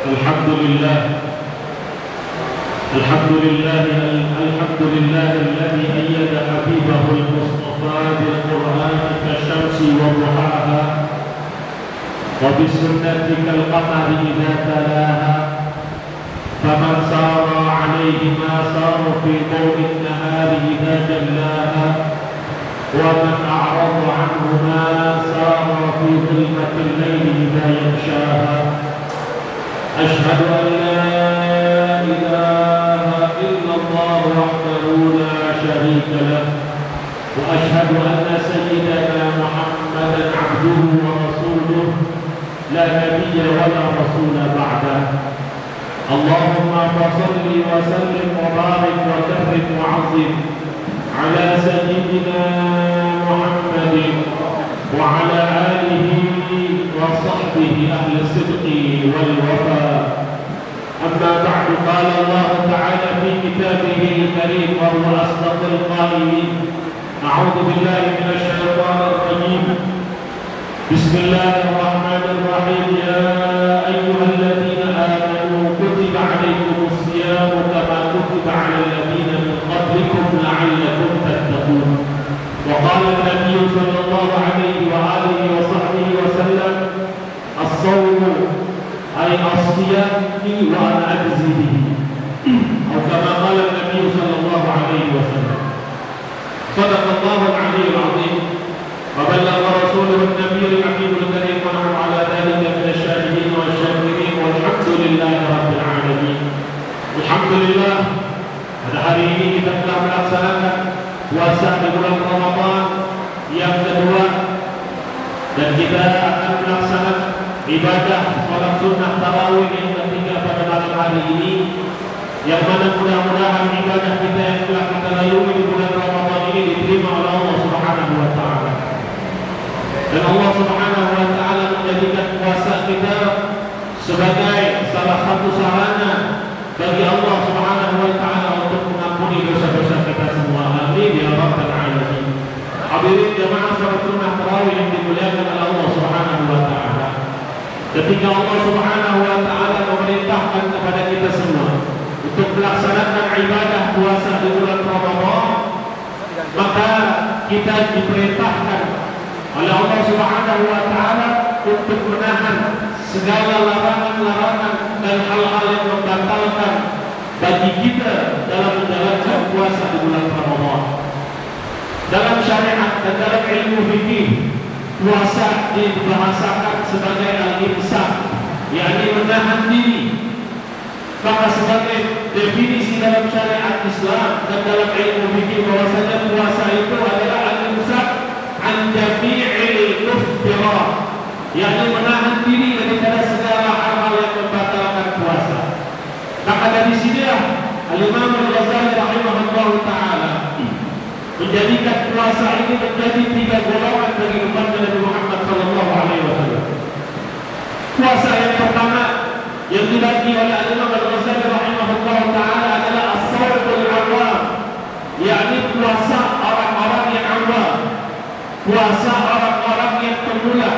الحمد لله الحمد لله الحمد لله الذي أيد حبيبه المصطفى بالقرآن كالشمس وضحاها وبالسنة كالقمر إذا تلاها فمن سار عليهما سار في ضوء النهار إذا جلاها ومن أعرض عنهما سار في ظلمة الليل إذا يغشاها أشهد أن لا إله إلا الله وحده لا شريك له وأشهد أن سيدنا محمدا عبده ورسوله لا نبي ولا رسول بعده اللهم صل وسلم وبارك وكرم وعظم على سيدنا محمد وعلى آله وصحبه أهل الصدق والوفاء أما بعد قال الله تعالى في كتابه الكريم وهو أصدق القائلين أعوذ بالله من الشيطان الرجيم بسم الله الرحمن الرحيم يا أيها الذين آمنوا كتب عليكم الصيام كما كتب على الذين من قبلكم لعلكم تتقون وقال النبي صلى الله عليه وآله وصحبه وسلم الصوم أي الصيام وأنا أجزي به أو كما قال النبي صلى الله عليه وسلم صدق الله العلي العظيم وبلغ رسوله النبي الحكيم الكريم ونحن على ذلك من الشاهدين والشاكرين والحمد لله رب العالمين. Alhamdulillah, pada hari ini kita telah melaksanakan puasa di bulan Ramadan yang kedua dan kita akan melaksanakan ibadah sholat sunnah tarawih yang ketiga pada malam hari ini, yang mana mudah-mudahan ibadah kita yang telah kita lalui di bulan Ramadan ini diterima oleh Allah Subhanahu wa taala. Dan Allah Subhanahu wa taala menjadikan puasa kita sebagai salah satu sarana bagi Allah Subhanahu wa taala untuk mengampuni dosa-dosa kita semua. Amin ya rabbal alamin. Hadirin jamaah salat sunnah tarawih yang dimuliakan oleh Allah Subhanahu wa taala. Ketika Allah Subhanahu wa taala memerintahkan kepada kita semua untuk melaksanakan ibadah puasa di bulan Ramadan, maka kita diperintahkan oleh Allah Subhanahu wa taala untuk menahan segala larangan-larangan dan hal-hal yang membatalkan bagi kita dalam menjalankan puasa di bulan Ramadan. Dalam syariat dan dalam ilmu fikih, puasa dibahasakan sebagai al-imsak, yakni menahan diri. Maka sebagai definisi dalam syariat Islam dan dalam ilmu fikih bahwasanya puasa itu adalah al-imsak an jami'il muftirat, yakni menahan diri daripada segala hal-hal yang membatalkan puasa. Maka dari sinilah Al-Imam Al-Ghazali rahimahullah ta'ala menjadikan puasa ini menjadi tiga golongan bagi umat Nabi Muhammad sallallahu alaihi wasallam. Puasa yang pertama yang dibagi oleh Al-Imam Al-Ghazali rahimahullah ta'ala adalah as-sawmul awam, yakni puasa orang-orang yang awam, puasa orang-orang yang pemula.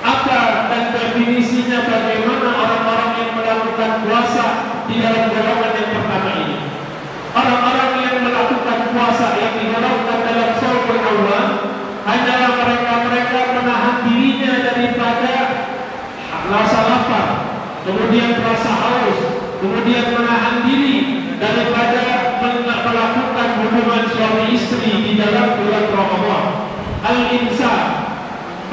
Apa dan definisinya bagaimana orang-orang yang melakukan puasa di dalam golongan yang pertama ini? Orang-orang yang melakukan puasa yang digolongkan dalam shaumul awam hanyalah mereka-mereka menahan dirinya daripada rasa lapar, kemudian rasa haus, kemudian menahan diri daripada melakukan hubungan suami istri di dalam bulan Ramadan. Al-imsak,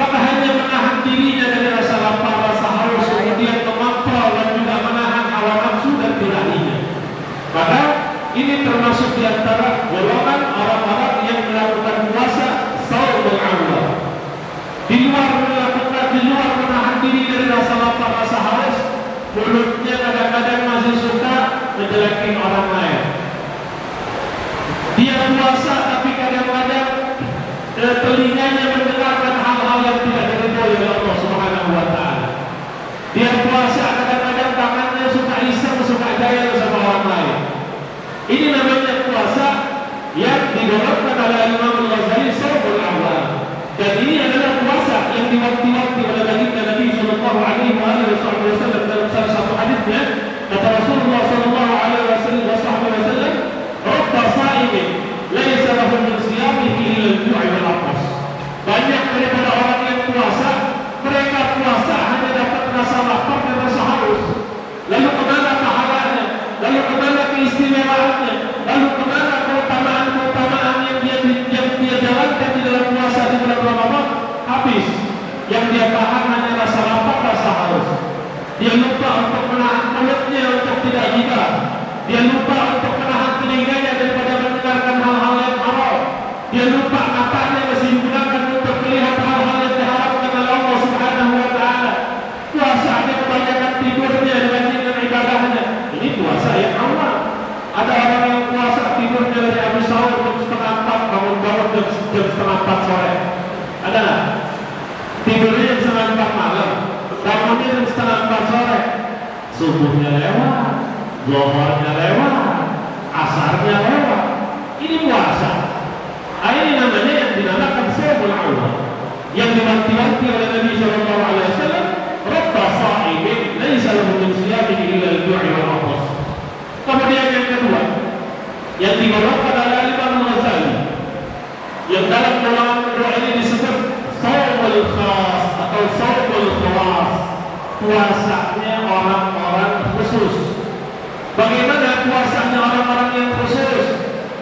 maka hanya menahan dirinya dari rasa lapar, rasa haus, kemudian kemampuan dan juga menahan hawa nafsu dan birahinya. Maka ini termasuk di antara golongan orang-orang yang melakukan puasa shaumul awam. Di luar menahan diri dari rasa lapar, rasa haus, mulutnya kadang-kadang masih suka menjelekkan orang lain. Dia puasa tapi kadang-kadang telinganya mendengarkan hal-hal yang tidak diridhoi oleh Allah Subhanahu wa taala. Dia puasa kadang-kadang tangannya suka iseng, suka gaya sama orang lain. Ini namanya puasa yang digolongkan oleh Imam Al-Ghazali shaumul awam. Dan ini adalah puasa yang diwakti-wakti oleh baginda Nabi sallallahu alaihi wasallam dalam salah satu Dia lupa untuk menahan mulutnya untuk tidak gibah. Dia lupa untuk menahan telinganya daripada mendengarkan hal-hal yang haram. Dia lupa matanya masih digunakan untuk melihat hal-hal yang diharamkan oleh Allah Subhanahu wa taala. Puasanya kebanyakan tidurnya dibandingkan ibadahnya. Ini puasa yang awal. Ada orang yang puasa tidurnya dari habis sahur jam setengah 4, bangun jam setengah 4 sore. Ada nggak? Tidurnya jam setengah 4 malam, bangunnya jam setengah 4 sore. Subuhnya lewat, zuhurnya lewat, asarnya lewat. Ini puasa. Ini namanya yang dinamakan saumul awal, yang diwanti-wanti oleh Nabi Shallallahu Alaihi Wasallam. Rabba sa'imin laisa lahu min siyamihi illa al-ju'i wal 'athas. Kemudian yang kedua, yang digolongkan oleh Imam Al-Ghazali, yang dalam golongan kedua ini disebut saumul khas atau saumul khawas, puasanya orang-orang khusus. Bagaimana puasanya orang-orang yang khusus?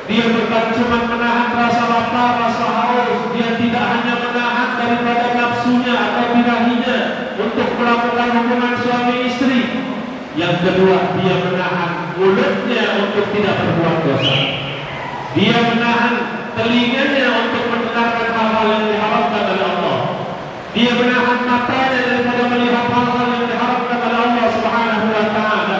Dia bukan cuma menahan rasa lapar, rasa haus. Dia tidak hanya menahan daripada nafsunya atau birahinya untuk melakukan hubungan suami istri. Yang kedua, dia menahan mulutnya untuk tidak berbuat dosa. Dia menahan telinganya untuk mendengarkan hal-hal yang diharamkan oleh Allah. Dia menahan matanya daripada melihat hal-hal yang diharamkan oleh Allah Subhanahu wa taala.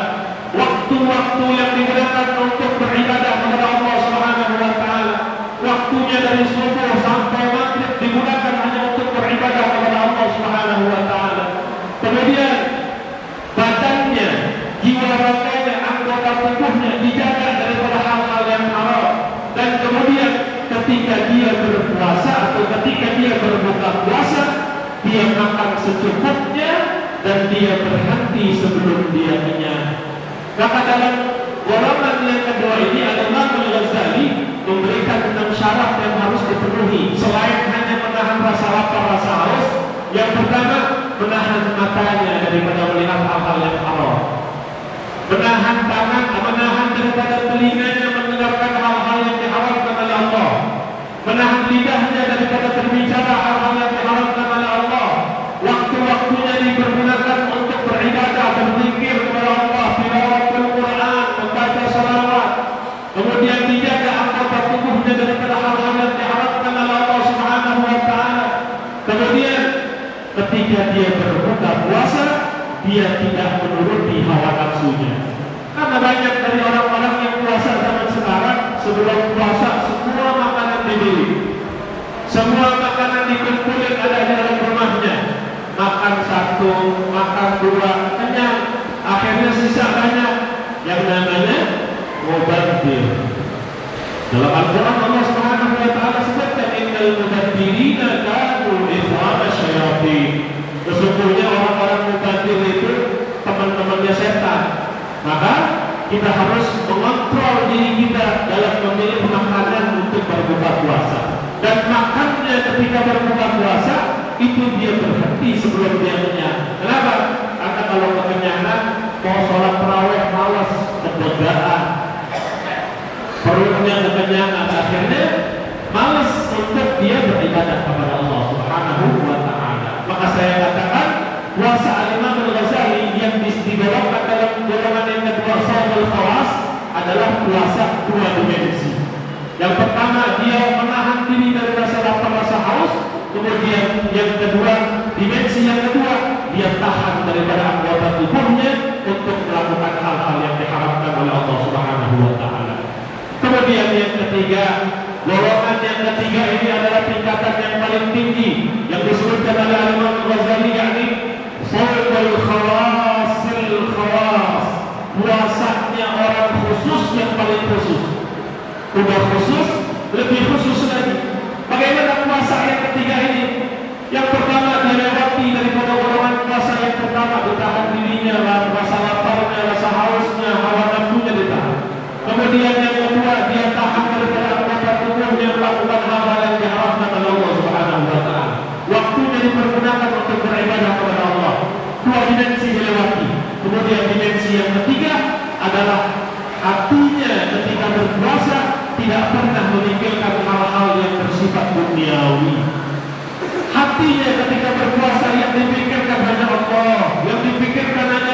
Waktu-waktu yang digunakan untuk beribadah kepada Allah Subhanahu wa taala, waktunya dari subuh sampai maghrib digunakan hanya untuk beribadah kepada Allah Subhanahu wa taala. Kemudian badannya, jiwa raganya, anggota tubuhnya dijaga daripada hal-hal yang haram. Dan kemudian ketika dia berpuasa atau ketika dia berbuka puasa, dia makan secukupnya dan dia berhenti sebelum dia kenyang. Maka dalam golongan yang kedua ini adalah Al-Ghazali memberikan 6 syarat yang harus dipenuhi. Selain hanya menahan rasa lapar, rasa haus, yang pertama menahan matanya daripada melihat hal-hal yang haram, menahan tangan, menahan daripada telinganya mendengarkan hal-hal yang diharamkan oleh Allah, menahan lidahnya daripada berbicara hal-hal yang diharamkan oleh Allah. Waktu-waktunya dipergunakan untuk beribadah, berzikir kepada Allah, tilawatul Quran, membaca salawat. Kemudian dijaga anggota tubuhnya daripada hal-hal yang diharamkan oleh Allah Subhanahu wa taala. Kemudian ketika dia berbuka puasa, dia tidak menuruti hawa nafsunya. Karena banyak dari orang-orang yang puasa zaman sekarang, sebelum puasa semua makanan dibeli, semua makanan dikumpulin ada di dalam rumahnya. Makan satu, makan dua, kenyang. Akhirnya sisa banyak, yang namanya mubadzir. Dalam Al-Quran Allah Subhanahu wa taala sebutkan innal mubadzirina kanu ikhwana syayatin. Sesungguhnya orang-orang mubadzir itu teman-temannya setan. Maka kita harus mengontrol diri kita dalam memilih makanan untuk berbuka puasa. Dan makannya ketika berbuka puasa itu dia berhenti sebelum dia kenyang. Kenapa? Karena kalau kekenyangan mau sholat tarawih malas, kebegadaan, perutnya kekenyangan, akhirnya malas untuk dia beribadah kepada Allah Subhanahu wa taala. Maka saya katakan puasa Al-Imam Al-Ghazali yang digolongkan dalam golongan yang kedua saumul khawas adalah puasa dua dimensi. Yang pertama dia menahan diri dari rasa lapar, rasa haus. Kemudian yang kedua, dimensi yang kedua, dia tahan daripada anggota tubuhnya untuk melakukan hal-hal yang diharamkan oleh Allah Subhanahu wa taala. Kemudian yang ketiga, golongan yang ketiga ini adalah tingkatan yang paling tinggi yang disebutkan oleh Imam Ghazali, yakni saumul khawasil khawas, puasanya orang khusus yang paling khusus. Udah khusus, lebih khusus lagi. Bagaimana puasa yang ketiga ini? Yang pertama dia lewati daripada golongan puasa yang pertama, ditahan dirinya, rasa laparnya, rasa hausnya, hawa nafsunya ditahan. Kemudian yang kedua dia tahan daripada anggota tubuhnya melakukan hal-hal yang diharamkan oleh Allah Subhanahu wa taala. Waktunya dipergunakan untuk beribadah kepada Allah. Dua dimensi dilewati. Kemudian dimensi yang ketiga adalah hatinya ketika berpuasa tidak pernah memikirkan hal-hal yang bersifat duniawi. Hatinya ketika berpuasa yang dipikirkan hanya Allah, yang dipikirkan hanya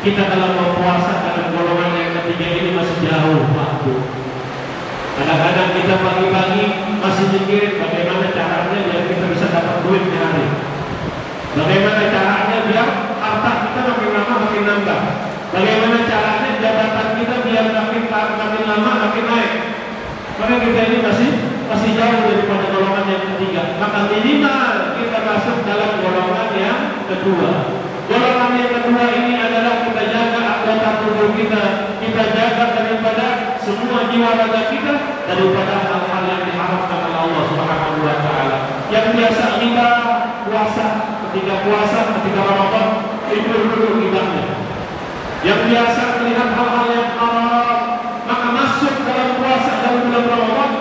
kita dalam berpuasa dalam golongan yang ketiga ini masih jauh waktu. Kadang-kadang kita pagi-pagi masih mikirin bagaimana caranya biar kita bisa dapat duit di hari. Bagaimana caranya biar harta kita makin lama makin nambah. Bagaimana caranya jabatan kita biar makin lama makin naik. Maka kita ini masih jauh daripada golongan yang ketiga. Maka minimal kita masuk dalam golongan yang kedua. Golongan yang kedua ini adalah kita jaga anggota tubuh kita jaga daripada semua jiwa raga kita daripada hal-hal yang diharapkan oleh Allah Subhanahu wa taala. Yang biasa kita puasa ketika Ramadan itu dulu ibadahnya. Yang biasa melihat hal-hal yang haram, maka masuk dalam puasa dalam bulan Ramadan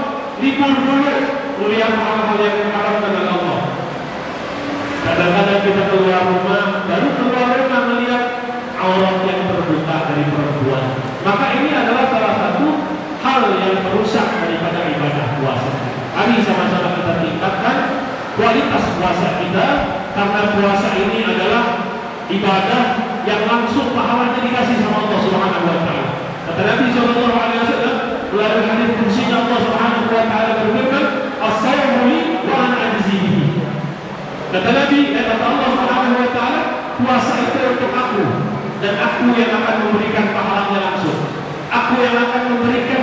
libur dulu melihat hal-hal yang diharapkan oleh Allah. Kadang-kadang kita keluar rumah, baru keluar rumah melihat aurat yang terbuka dari perempuan. Maka ini adalah salah satu hal yang merusak daripada ibadah puasa. Mari sama-sama kita tingkatkan kualitas puasa kita, karena puasa ini adalah ibadah yang langsung pahalanya dikasih sama Allah Subhanahu wa taala. Kata Nabi sallallahu alaihi wasallam melalui hadis qudsi Allah Subhanahu wa taala berfirman, "As-sawmu li wa ana ajzi bihi." Kata Nabi, kata Allah Subhanahu wa taala, puasa itu untuk aku dan aku yang akan memberikan pahalanya langsung. Aku yang akan memberikan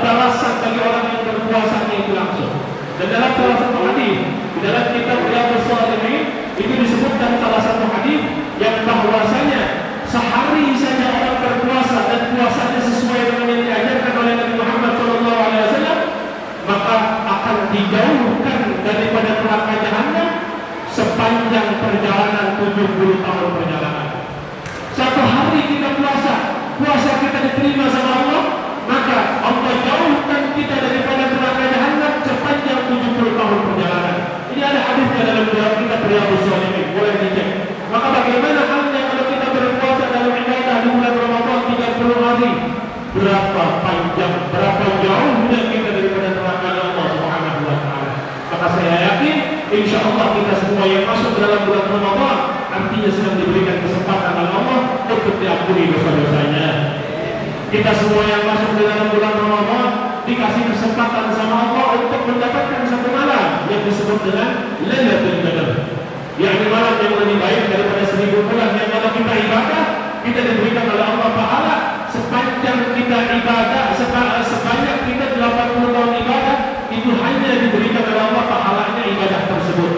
balasan bagi orang yang berpuasanya itu langsung. Dan dalam salah satu hadis, di dalam kitab Riyadhus Shalihin itu disebutkan salah satu hadis yang bahwasanya sehari saja orang berpuasa dan puasanya sesuai dengan yang diajarkan oleh Nabi Muhammad SAW, maka akan dijauhkan daripada neraka jahanam sepanjang perjalanan 70 tahun perjalanan. Satu hari kita puasa kita diterima sama Allah, maka Allah jauhkan kita daripada neraka jahanam sepanjang 70 tahun perjalanan. Ini ada hadisnya dalam kitab Riyadhus Shalihin, boleh dicek. Maka bagaimana halnya kalau kita berpuasa dalam ibadah di bulan Ramadan 30 hari? Berapa panjang, berapa jauhnya kita daripada neraka Allah Subhanahu wa taala. Maka saya yakin insya Allah kita semua yang masuk dalam bulan Ramadan artinya sedang diberikan kesempatan oleh Allah untuk diampuni dosa-dosanya. Kita semua yang masuk dalam bulan Ramadan dikasih kesempatan sama Allah untuk mendapatkan satu malam yang disebut dengan Lailatul Qadar, yakni malam yang lebih baik daripada 1000 bulan. Yang kalau kita ibadah, kita diberikan oleh Allah pahala sepanjang kita ibadah, sebanyak kita 80 tahun ibadah, itu hanya diberikan oleh Allah pahalanya ibadah tersebut.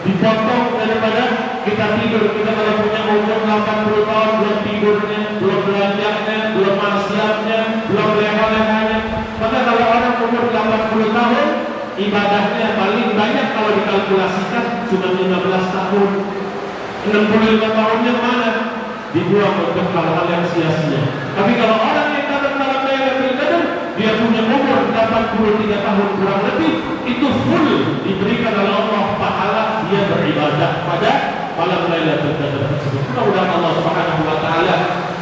Dipotong daripada kita tidur. Kita kalau punya umur 80 tahun, belum tidurnya, belum belanjanya, belum maksiatnya, belum leha-lehanya. Maka kalau orang umur 80 tahun, ibadahnya paling banyak kalau dikalkulasikan cuma 15 tahun. 65 tahunnya mana? Dibuang untuk hal-hal yang sia-sia. Tapi kalau orang yang dapat malam Lailatul Qadar, dia punya umur 83 tahun kurang lebih, itu full diberikan oleh Allah pahala dia beribadah pada malam Lailatul Qadar tersebut. Mudah-mudahan Allah Subhanahu wa taala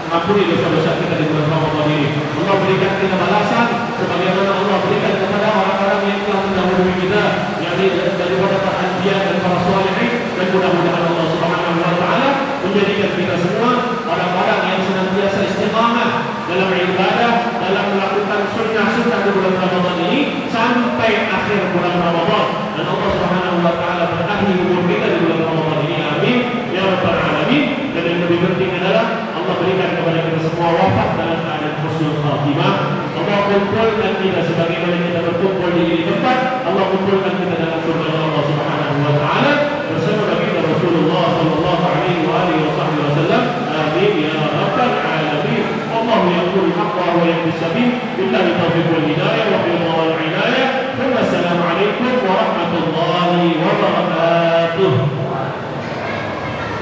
mengampuni dosa-dosa kita di bulan Ramadan ini. Allah berikan kita balasan sebagaimana Allah berikan kepada orang-orang yang telah mendahului kita, yakni daripada para anbiya dan para sholihin. Dan mudah-mudahan Allah Subhanahu wa taala menjadikan kita semua orang-orang yang senantiasa istiqamah dalam ibadah, dalam melakukan sunnah-sunnah di bulan Ramadan ini sampai akhir bulan Ramadan. Dan Allah Subhanahu wa taala berakhir umur kita di bulan Ramadan ini. Amin ya rabbal alamin. Dan yang lebih penting adalah Allah berikan kepada kita semua wafat dalam keadaan husnul khatimah. Allah kumpulkan kita sebagaimana kita berkumpul di ini tempat. Allah kumpulkan kita dalam surga Allah Subhanahu wa taala bersama Nabi Rasulullah sallallahu alaihi wasallam. Amin ya rabbal alamin. Allahu yaqul haqqa wa yahdi sabil. Billahi